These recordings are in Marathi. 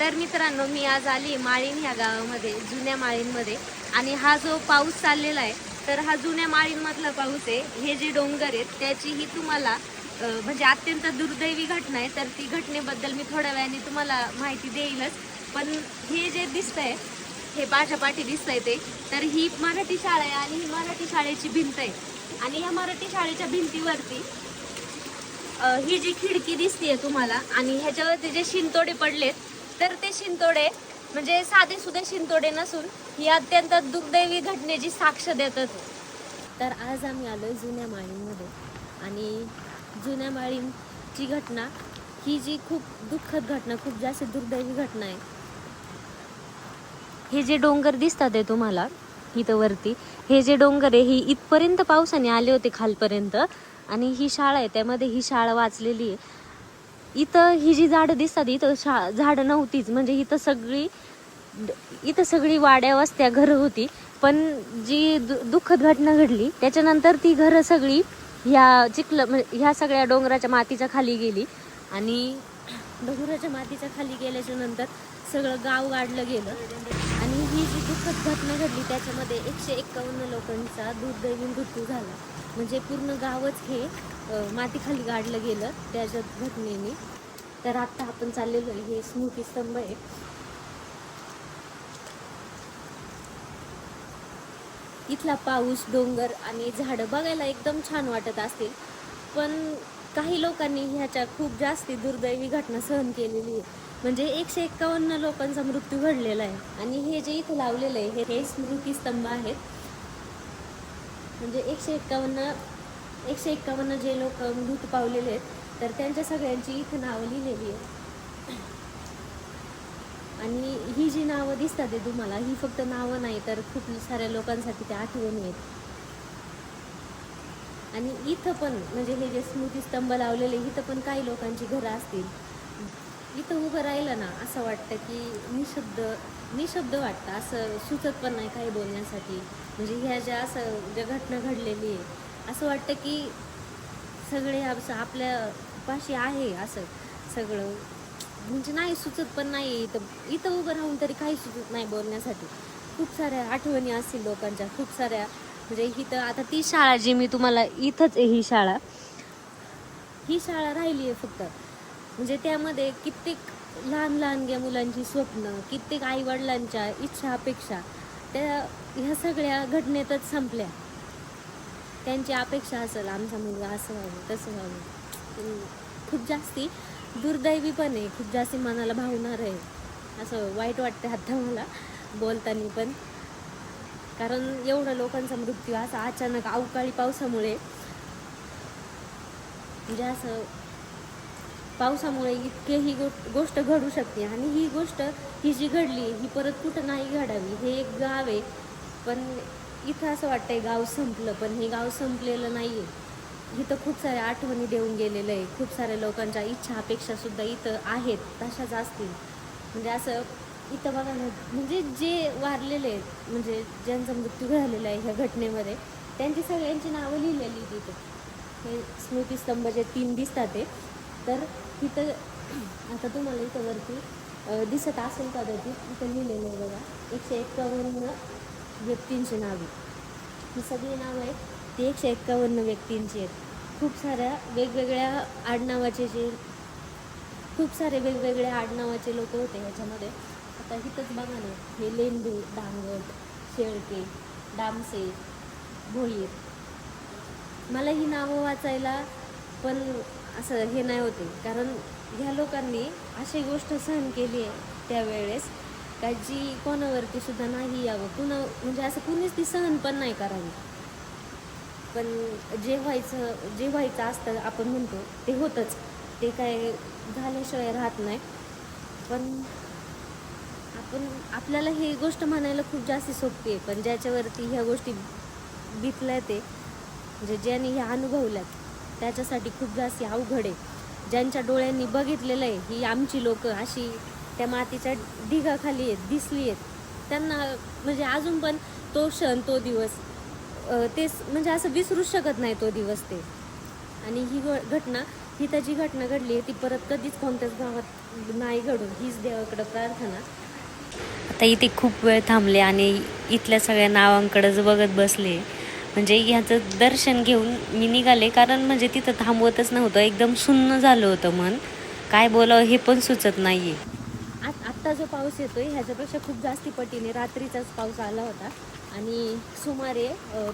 तर मित्रांनो, मी आज आली माळीण ह्या गावामध्ये, जुन्या माळीणमध्ये. आणि हा जो पाऊस चाललेला आहे, तर हा जुन्या माळीणमधला पाऊस आहे. हे जे डोंगर आहेत त्याची ही तुम्हाला म्हणजे अत्यंत दुर्दैवी घटना आहे. तर ती घटनेबद्दल मी थोड्या वेळाने तुम्हाला माहिती देईलच. पण हे जे दिसतंय, हे माझ्या पाठी दिसतंय ते, तर ही मराठी शाळा आहे आणि ही मराठी शाळेची भिंत आहे. आणि ह्या मराठी शाळेच्या भिंतीवरती ही जी खिडकी दिसतीये तुम्हाला, आणि ह्याच्यावरती जे शिंतोडे पडलेत, तर ते शिंतोडे म्हणजे साधे सुधे शिंतोडे नसून ही अत्यंत दुर्दैवी घटनेची साक्ष देतात. तर आज आम्ही आलोय जुन्या माळीणमध्ये. आणि जुन्या माळीणची घटना ही जी खूप दुःखद घटना, खूप जास्त दुर्दैवी घटना आहे. हे जे डोंगर दिसतात आहे तुम्हाला इथं वरती, हे जे डोंगर आहे, ही इथपर्यंत पावसाने आले होते खालपर्यंत. आणि ही शाळा आहे, त्यामध्ये ही शाळा वाचलेली आहे. इथं ही जी झाडं दिसतात, इथं झाडं नव्हतीच. म्हणजे इथं सगळी वाड्या वस्त्या घरं होती. पण जी दुःखद घटना घडली त्याच्यानंतर ती घरं सगळी ह्या सगळ्या डोंगराच्या मातीच्या खाली गेली. आणि डोंगराच्या मातीच्या खाली गेल्याच्या नंतर सगळं गाव गाडलं गेलं. आणि ही जी दुःखद घटना घडली त्याच्यामध्ये 151 लोकांचा दुर्दैवी मृत्यू झाला. म्हणजे पूर्ण गावच हे मातीखाली गाडलं गेलं त्याच्या घटनेने. तर आता आपण चाललेलो आहे, हे स्मृतिस्तंभ आहे. इथला पाऊस, डोंगर आणि झाडं बघायला एकदम छान वाटत असतील. पण काही लोकांनी ह्याच्या खूप जास्ती दुर्दैवी घटना सहन केलेली आहे. म्हणजे 151 लोकांचा मृत्यू घडलेला आहे. आणि हे जे इथं लावलेलं आहे हे स्मृतिस्तंभ आहेत. म्हणजे 151 जे लोक मृत्यू पावलेले आहेत, तर त्यांच्या सगळ्यांची इथं नावं लिहिलेली आहे. आणि ही जी नावं दिसतात आहे तुम्हाला, ही फक्त नावं नाही, तर खूप साऱ्या लोकांसाठी त्या आठवणी आहेत. आणि इथं पण म्हणजे हे जे स्मृतिस्तंभ लावलेले, इथं पण काही लोकांची घरं असतील. इथं उभं राहिलं ना, असं वाटतं की निशब्द वाटतं, असं सुचत पण नाही काही बोलण्यासाठी. म्हणजे ह्या ज्या घटना घडलेली आहे, असं वाटतं की सगळे असं आपल्या पाशी आहे असं सगळं. म्हणजे नाही सुचत पण नाही. इथं उभं राहून तरी काही सुचत नाही बोलण्यासाठी. खूप साऱ्या आठवणी असतील लोकांच्या, खूप साऱ्या. म्हणजे इथं आता ती शाळा जी मी तुम्हाला, इथंच आहे ही शाळा राहिली आहे फक्त. म्हणजे त्यामध्ये कित्येक लहान लहानग्या मुलांची स्वप्न, कित्येक आईवडिलांच्या इच्छा अपेक्षा ह्या सगळ्या घटनेतच संपल्या. त्यांची अपेक्षा असेल आमचा मुलगा असं व्हावं, तसं व्हावं. खूप जास्ती दुर्दैवी पण आहे, खूप जास्ती मनाला भावणार आहे. असं वाईट वाटतं आता मला बोलताना पण. कारण एवढं लोकांचा मृत्यू असा अचानक अवकाळी पावसामुळे, म्हणजे असं पावसामुळे इतके ही गोष्ट घडू शकते. आणि ही जी घडली ही परत कुठं नाही घडावी. हे एक गाव आहे, पण इथं असं वाटतंय गाव संपलं, पण हे गाव संपलेलं नाही आहे. इथं खूप साऱ्या आठवणी देऊन गेलेलं आहे. खूप साऱ्या लोकांच्या इच्छा अपेक्षासुद्धा इथं आहेत, तशाच असतील. म्हणजे असं इथं बघा ना, म्हणजे जे वारलेले आहेत, म्हणजे ज्यांचा मृत्यू झालेला आहे ह्या घटनेमध्ये, त्यांची सगळ्यांची नावं लिहिलेली तिथं. हे स्मृतिस्तंभ जे 3 दिसतात ते, तर इथं आता तुम्हाला इथं वरती दिसत असेल कदाचित, इथं लिहिलेलं आहे बघा, 151 व्यक्तींची नावे. ही सगळी नावं आहेत ती 151 व्यक्तींची आहेत. खूप साऱ्या वेगवेगळ्या आडनावाचे लोक होते ह्याच्यामध्ये. आता इथंच बघा ना, हे लेंडे, दांगट, शेळके, डामसे, भोईर. मला ही नावं वाचायला पण असं हे नाही होते, कारण ह्या लोकांनी अशी गोष्ट सहन केली आहे त्यावेळेस का जी कोणावरती सुद्धा नाही यावं. म्हणजे असं कुणीच ती सहन पण नाही करावी. पण जे व्हायचं असतं आपण म्हणतो ते होतंच. ते काय झाल्याशिवाय राहत नाही. पण आपल्याला ही गोष्ट म्हणायला खूप जास्त सोपी आहे, पण ज्याच्यावरती ह्या गोष्टी बितल्या ते, म्हणजे ज्यांनी ह्या अनुभवल्यात, त्याच्यासाठी खूप जास्त अवघड आहे. ज्यांच्या डोळ्यांनी बघितलेलं आहे ही आमची लोकं अशी त्या मातीच्या ढिगाखाली आहेत, दिसली आहेत, त्यांना म्हणजे अजून पण तो क्षण, तो दिवस तेच म्हणजे असं विसरूच शकत नाही तो दिवस ते. आणि ही घटना तिथं जी घटना घडली आहे ती परत कधीच कोणत्याच गावात नाही घडून, हीच देवाकडं प्रार्थना. आता इथे खूप वेळ थांबले आणि इथल्या सगळ्या नावांकडेच बघत बसले. म्हणजे ह्याचं दर्शन घेऊन मी निघाले, कारण म्हणजे तिथं थांबवतच नव्हतं, एकदम सुन्न झालं होतं मन. काय बोलावं हे पण सुचत नाही आहे. आत्ता जो पाऊस येतोय ह्याच्यापेक्षा खूप जास्ती पटीने रात्रीचाच पाऊस आला होता आणि सुमारे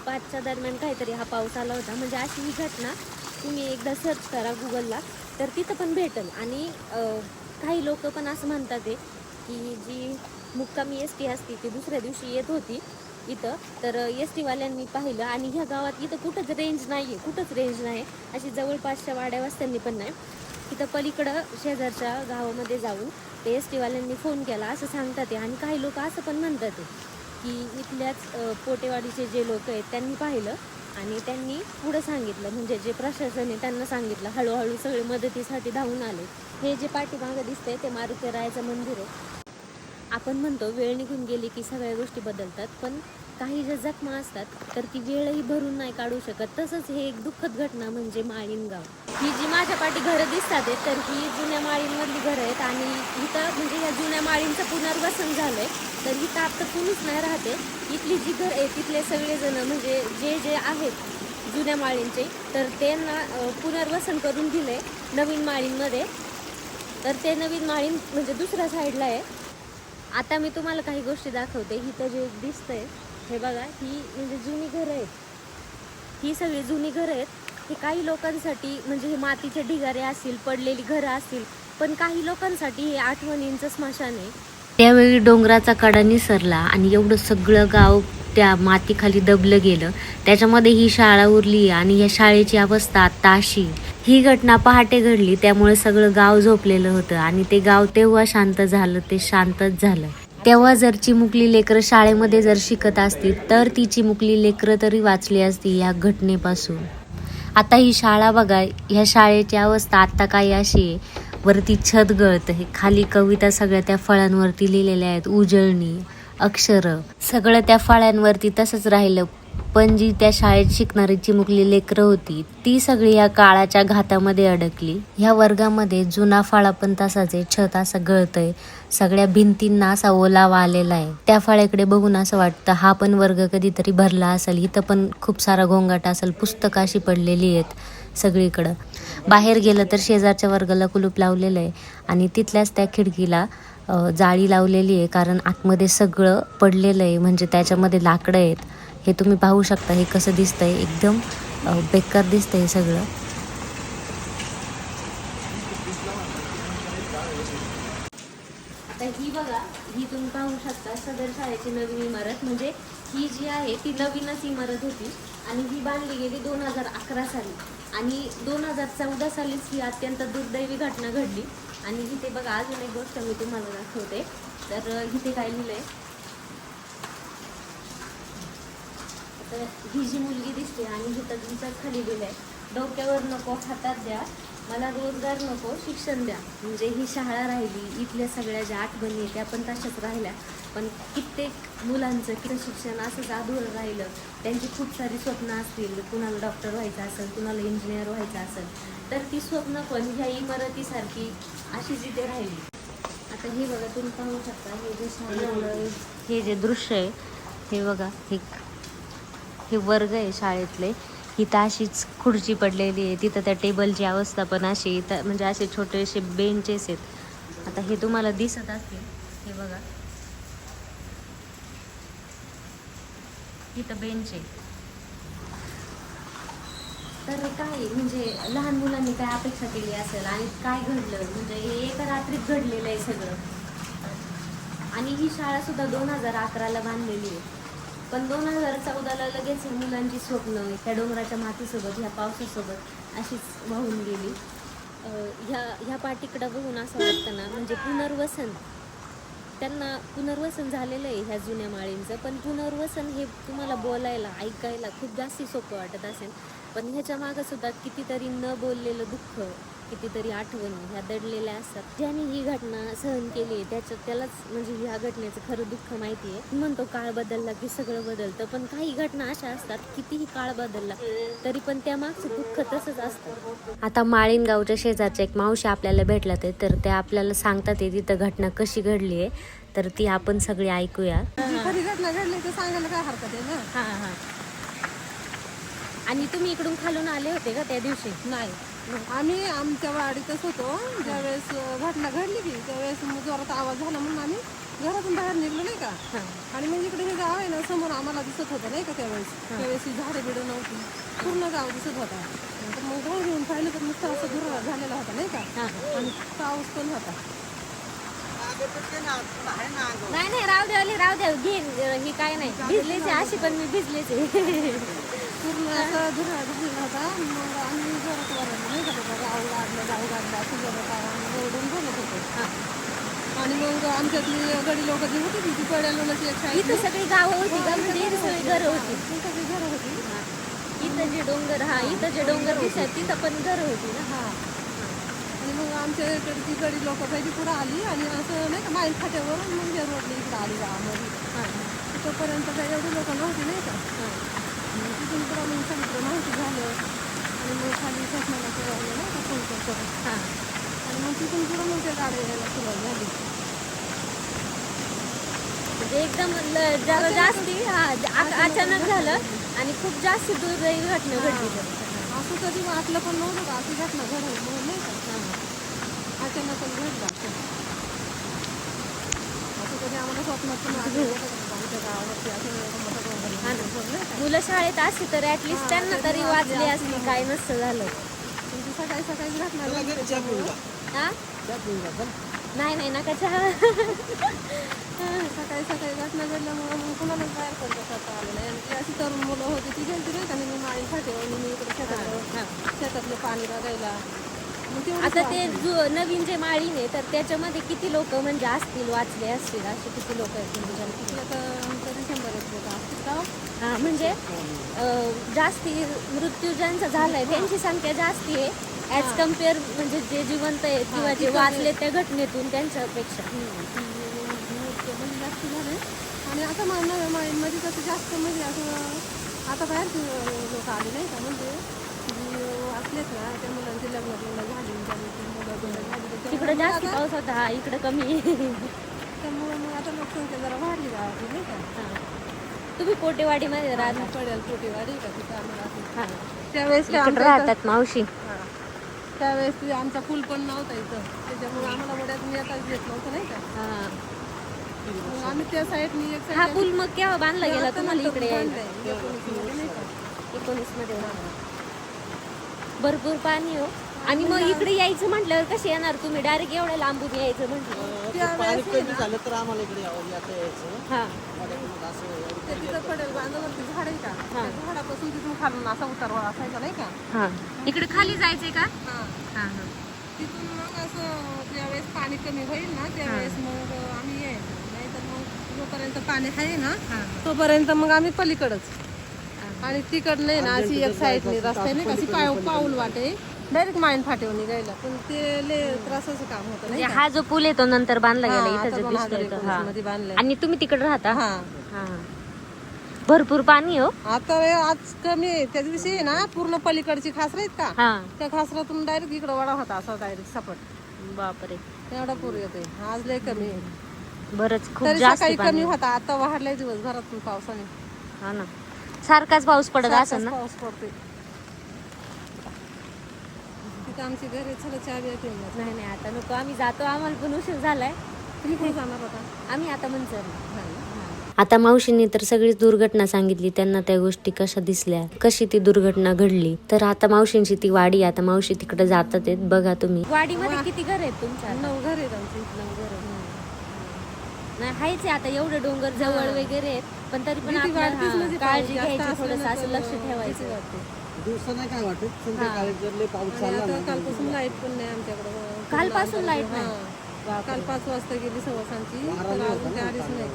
5च्या दरम्यान काहीतरी हा पाऊस आला होता. म्हणजे अशी ही घटना तुम्ही एकदा सर्च करा गुगलला तर तिथं पण भेटेल. आणि काही लोक पण असं म्हणतात आहे की जी मुक्कामी एस टी असते ती दुसऱ्या दिवशी येत होती इथं, तर एस टीवाल्यांनी पाहिलं आणि ह्या गावात इथं कुठंच रेंज नाही आहे, कुठंच रेंज नाही. अशी जवळपासच्या वाड्या वस्त्यांनी पण नाही. तिथं पलीकडं शेजारच्या गावामध्ये जाऊन ते एस टीवाल्यांनी फोन केला असं सांगतात आहे. आणि काही लोक असं पण म्हणतात आहे की इथल्याच पोटेवाडीचे जे लोक आहेत त्यांनी पाहिलं आणि त्यांनी पुढं सांगितलं, म्हणजे जे प्रशासन आहे त्यांना सांगितलं. हळूहळू सगळे मदतीसाठी धावून आले. हे जे पाठीमागं दिसतंय ते मारुतीरायाचं मंदिर आहे. आपण म्हणतो वेळ निघून गेली की सगळ्या गोष्टी बदलतात, पण काही ज्या जखमा असतात तर ती वेळही भरून नाही काढू शकत. तसंच हे एक दुःखद घटना म्हणजे माळीणगाव. ही जी माझ्या पाठी घरं दिसतात तर ही जुन्या माळींमधली घरं आहेत आणि इथं म्हणजे ह्या जुन्या माळींचं पुनर्वसन झालं आहे. तर इथं आता कुणीच नाही राहते. इथली जी घरं आहे तिथले सगळेजण म्हणजे जे आहेत जुन्या माळींचे तर त्यांना पुनर्वसन करून दिले नवीन माळींमध्ये. तर ते नवीन माळीन म्हणजे दुसऱ्या साईडला आहे. आता मी तुम्हाला काही गोष्टी दाखवते. इथं जे दिसतंय हे बघा, ही म्हणजे जुनी घरं आहेत. ही सगळी जुनी घरं आहेत. हे काही लोकांसाठी म्हणजे हे मातीचे ढिगारे असतील, पडलेली घरं असतील, पण काही लोकांसाठी हे आठवणींचं स्मशान आहे. त्यावेळी डोंगराचा कडा निसरला आणि एवढं सगळं गाव त्या मातीखाली दबलं गेलं. त्याच्यामध्ये ही शाळा उरली आणि या शाळेची अवस्था आता अशी. ही घटना पहाटे घडली, त्यामुळे सगळं गाव झोपलेलं होतं आणि ते गाव तेव्हा शांत झालं, ते शांतच झालं. तेव्हा जर चिमुकली लेकरं शाळेमध्ये जर शिकत असतील तर ती चिमुकली लेकरं तरी वाचली असती या घटनेपासून. आता ही शाळा बघा, ह्या शाळेची अवस्था आत्ता काही अशी आहे. वरती छत गळतं हे, खाली कविता सगळ्या त्या फळ्यांवरती लिहिलेल्या आहेत, उजळणी अक्षरं सगळं त्या फळ्यांवरती तसंच राहिलं. पण जी त्या शाळेत शिकणारी चिमुकली लेकरं होती ती सगळी या काळाच्या घातामध्ये अडकली. ह्या वर्गामध्ये जुना फाळा पण तसाच आहे, छत असं गळतंय, सगळ्या भिंतींना असा ओलावा आलेला आहे. त्या फाळ्याकडे बघून असं वाटतं हा पण वर्ग कधीतरी भरला असेल. इथं पण खूप सारा गोंगाट असेल, पुस्तकं अशी पडलेली आहेत सगळीकडं. बाहेर गेलं तर शेजारच्या वर्गाला कुलूप लावलेलं आहे आणि तिथल्याच त्या खिडकीला जाळी लावलेली आहे, कारण आतमध्ये सगळं पडलेलं आहे, म्हणजे त्याच्यामध्ये लाकडं आहेत. हे तुम्ही पाहू शकता हे कसं दिसतंय, एकदम बेकार दिसतंय हे सगळं. आता ही बघा, ही तुम्ही पाहू शकता सदर शाळेची नवीन इमारत. म्हणजे ही जी आहे ती नवीनच इमारत होती आणि ही बांधली गेली 2011 साली आणि 2014 सालीच ही अत्यंत दुर्दैवी घटना घडली. आणि इथे बघा अजून एक गोष्ट मी तुम्हाला दाखवते. तर इथे काय लिहिलंय, तर ही जी मुलगी दिसते आणि इथं तुमच्याच खाली लिहिलंय, डोक्यावर नको हातात द्या, मला रोजगार नको शिक्षण द्या. म्हणजे ही शाळा राहिली, इथल्या सगळ्या ज्या आठवणी आहेत त्या पण तशाच राहिल्या, पण कित्येक मुलांचं किती शिक्षण असंच अधुरं राहिलं. त्यांची खूप सारी स्वप्न असतील, कुणाला डॉक्टर व्हायचं असेल, कुणाला इंजिनियर व्हायचं असेल, तर ती स्वप्न पण ह्या इमारतीसारखी अशीच इथे राहिली. आता हे बघा तुम्ही पाहू शकता, हे जे शाळेतलं हे जे दृश्य आहे हे बघा, हे वर्ग आहे शाळेतले. इथं अशीच खुर्ची पडलेली आहे, तिथं त्या टेबलची अवस्था पण अशी, इथं म्हणजे असे छोटेसे बेंचेस आहेत. आता हे तुम्हाला दिसत असतील, हे बघा इथं बेंच आहे. तर काय म्हणजे लहान मुलांनी काय अपेक्षा केली असेल आणि काय घडलं, म्हणजे हे एका रात्रीत घडलेलं आहे सगळं. आणि ही शाळा सुद्धा 2011ला बांधलेली आहे, पण 2014ला लगेच मुलांची स्वप्न ह्या डोंगराच्या मातीसोबत, ह्या पावसासोबत अशीच वाहून गेली. ह्या पाठीकडं बघून असं वाटतं ना, म्हणजे पुनर्वसन, त्यांना पुनर्वसन झालेलं आहे ह्या जुन्या माळींचं. पण पुनर्वसन हे तुम्हाला बोलायला ऐकायला खूप जास्ती सोपं वाटत असेल, पण ह्याच्या मागं सुद्धा कितीतरी न बोललेलं दुःख, कितीतरी आठवणी ह्या दडलेल्या असतात. ज्याने ही घटना सहन केली आहे त्यालाच म्हणजे ह्या घटनेचं खरं दुःख माहिती आहे. म्हणतो काळ बदलला की सगळं बदलतं, पण काही घटना अशा असतात कितीही काळ बदलला तरी पण त्या मागचं दुःख तसंच असतं. आता माळीन गावच्या शेजारच्या एक मावशी आपल्याला भेटला ते, तर ते आपल्याला सांगतात तिथं घटना कशी घडली आहे, तर ती आपण सगळी ऐकूया. खरी घटना घडली तर सांगायला काय हरकत आहे ना. हां हां. आणि तुम्ही इकडून खालून आले होते का त्या दिवशी? नाही, आम्ही आमच्या वाडीतच होतो ज्यावेळेस घटना घडली की त्यावेळेस जोरात आवाज झाला म्हणून आम्ही घरातून बाहेर निघलो नाही का. आणि मग इकडे हे गाव आहे ना समोर आम्हाला दिसत होतं नाही का त्यावेळेस ही झाडं बिडं नव्हती, पूर्ण गाव दिसत होता. तर मग घर घेऊन पाहिलं तर नुसतं असं धुरा झालेला होता नाही का. आणि पाऊस पण होता. नाही नाही राहू द्या घे, ही काय नाही भिजलेच आहे अशी, पण मी भिजलेच आहे. पूर्ण असं धुरा झालेला होता. मग आम्ही जोरात वरडलो नाही का, गाव गाडलं असं जोरात आम्ही ओरडून बोलत होतो. आणि मग आमच्यातली गडी लोक जी होती ती पड्यालोनाची एक साईड इथं सगळी गावं होती का, म्हणजे इथं सगळी घरं होती. सगळी घरं होती. इथं जे डोंगर इथं जे डोंगर दिसतात तिथं पण घरं होती ना. हा. आणि मग आमच्या इकडची गडी लोक काही पुढं आली आणि असं नाही का माईल फाट्यावरून मग जे रोडली इकडं आली गावामध्ये. तिथंपर्यंत काही एवढी लोक नव्हती नाही का. तिथून पुढं मग सांगितलं माहिती झालं आणि मग खाली शासनाला कळवलं नाही का फोन करून. आणि मग तिथून पुढं मग त्या गाड्या यायला सुरुवात झाली. म्हणजे एकदम जरा जास्ती अचानक झालं आणि खूप जास्त दुर्दैवी घटना घडली. असं कधी वाटलं पण नव्हतं का अशी घटना घडली म्हणून नाही का. अचानकच घडलं असं कधी आम्हाला स्वप्नात पण आमच्या गावावरती असं मुलं शाळेत असते तर ऍटलिस्ट त्यांना तरी वाचली असली, काय नसतं झालं. म्हणजे सकाळी सकाळी घटना नाही नका चहा. सकाळी सकाळी घटना घडल्यामुळं मग कुणालाच बाहेर पडता करता आलं नाही. आणि ती अशी तरुण मुलं होती ती गेली नाही का, मी माळी फाट्यावर मी इकडे शेतातलं पाणी बघायला. आता ते नवीन जे माळीन आहे तर त्याच्यामध्ये किती लोक म्हणजे असतील, वाचले असतील असे किती लोक आहेत म्हणजे तरी 100 लोक असतील का. हां म्हणजे जास्ती मृत्यू ज्यांचा झालाय त्यांची संख्या जास्ती आहे ॲज कम्पेअर म्हणजे जे जिवंत आहेत किंवा जे वाचले त्या घटनेतून त्यांच्यापेक्षा. जास्त झाले. आणि आता नव्या माळींमध्ये कसं जास्त म्हणजे असं आता बाहेरचे लोक आले नाही का, म्हणजे असलेच ना त्या मुलांची लग्न झाली तिकडे जास्त पाऊस होता, इकडे कमी. त्यामुळे मग आता लोकसंख्या जरा वाढली गावाची नाही का. तुम्ही कोटेवाडीमध्ये राहता? पडेल कोटेवाडी का तिथं आम्हाला. हां त्यावेळेस राहतात मावशी. त्यावेळेस ते आमचा पूल पण नव्हता इथं, त्याच्यामुळे आम्हाला वड्यातून येताच येत नव्हतं नाही का. मग आम्ही त्या साईडनी एक हा पूल मग केव्हा बांधला गेला तुम्हाला इकडे? 19 मध्ये. भरपूर पाणी हो. आणि मग इकडे यायचं म्हटल्यावर कसे येणार तुम्ही? डायरेक्ट एवढ्या लांबून यायचं म्हटलं पाणी कमी झालं तर आम्हाला इकडे यायचं. हां तिथं पडेल बांधावरती झाड आहे का, झाडापासून तिथून खालून असा उतारवा असायचा नाही का. हां इकडे खाली जायचंय का? हां तिथून मग असं ज्यावेळेस पाणी कमी होईल ना त्यावेळेस मग आम्ही यायचं. नाहीतर मग जोपर्यंत पाणी आहे ना तोपर्यंत मग आम्ही पलीकडच. आणि तिकड नाही ना अशी एक साईडने रस्ता नाही का, अशी पाऊल वाटे डायरेक्ट माईन फाटेवर निघायला. पण ते लय त्रासाचं काम होतं नाही. हा जो पूल येतो नंतर बांधला गेला इथं जे 2019 मध्ये बांधलाय. आणि तुम्ही तिकडे राहता? हा भरपूर पाणी हो. आता आज कमी आहे. त्या दिवशी आहे ना पूर्ण पलीकडची खासर आहेत का, त्या खासरातून डायरेक्ट इकडे वडा होता असा डायरेक्ट सपाट. बापरे एवढा पूर येते. आज लय कमी आहे. बरंच खूप तरी जास्त सकाळी कमी होता, आता वाढलाय दिवसभरातून पावसाने. हा ना सारखाच पाऊस पडत असेल ना. पाऊस पडतोय तिथं आमची घरी सगळं चहा बिया घेऊन जात. नाही आता नको, आम्ही जातो, आम्हाला पण उशीर झालाय. तुम्ही कुठे जाणार होता? आम्ही आता मंचर. आता मावशींनी तर सगळीच दुर्घटना सांगितली, त्यांना त्या गोष्टी कशा दिसल्या, कशी ती दुर्घटना घडली. तर आता मावशींची ती वाडी, आता मावशी तिकडे जातात आहेत बघा तुम्ही. वाडीमध्ये किती घर आहेत तुमच्या? 9 घर आहेत आमची. 9 घर नाही हायच आहे. आता एवढे डोंगर जवळ वगैरे आहेत, पण तरी पण आपल्याला काळजी घ्यायची, थोडंसं असं लक्ष ठेवायचं. दिवसा नाही काय वाटत, संध्याकाळी जर लय पाऊस चालला ना. कालपासून लाईट पण नाही आमच्याकडे. कालपासून लाईट नाही? काल 5 वाजता गेली सवासांची, तर अजून ते आलीच नाही.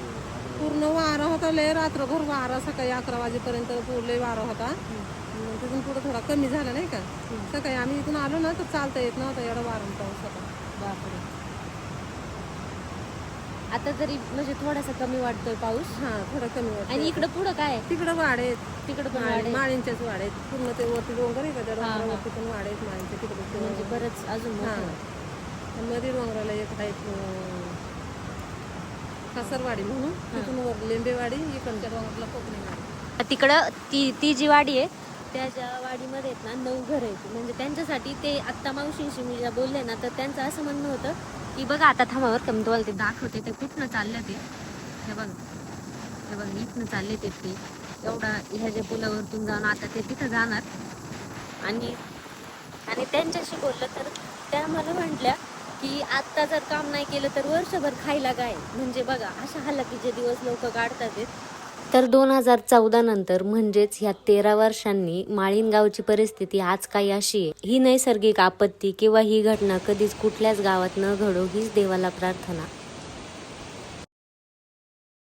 पूर्ण वारा होता लय, रात्रभर वारा. सकाळी 11 वाजेपर्यंत लय वारा होता. मग तिथून पुढं थोडा कमी झाला नाही का. सकाळी आम्ही इथून आलो ना तर चालता येत नव्हतं, एवढा वारण पाऊस होता. बापरे. आता तरी म्हणजे थोडासा कमी वाटतोय पाऊस. हां, थोडा कमी वाटतं. आणि इकडं पुढं काय आहे? तिकडं वाड आहेत, तिकडं पण वाढ आहे. माळींच्याच वाड आहेत. पूर्ण ते वरती डोंगर आहे का, त्या हां, हां. डोंगरावरती पण वाड आहेत माळींच्या तिकडे. म्हणजे बरंच अजून मोठं आहे. आणि मध्ये डोंगराला एक आहे कसरवाडी म्हणून, तिथून वर लिंबेवाडी, इकडच्या डोंगराला कोकणीवाडी. तिकडं ती जी वाडी आहे त्या ज्या वाडीमध्ये आहेत ना 9 घर आहेत. म्हणजे त्यांच्यासाठी ते आत्ता मावशींशी मी ज्या बोलले ना तर त्यांचं असं म्हणणं होतं की बघा आता थांबावर का मी तुम्हाला ते दाखवते. ते कुठनं चाललं ते हे बघा इथनं चालले ते एवढा ह्या ज्या पुलावरतून जाऊन आता ते तिथं जाणार. आणि त्यांच्याशी बोललं तर त्या मला म्हटल्या की आत्ता जर काम नाही केलं तर वर्षभर खायला काय. म्हणजे बघा अशा हालाकीचे दिवस लोक काढतात आहेत. तर 2014 नंतर म्हणजेच ह्या 13 वर्षांनी माळीण गावची परिस्थिती आज काही अशी आहे. ही नैसर्गिक आपत्ती किंवा ही घटना कधीच कुठल्याच गावात न घडो हीच देवाला प्रार्थना.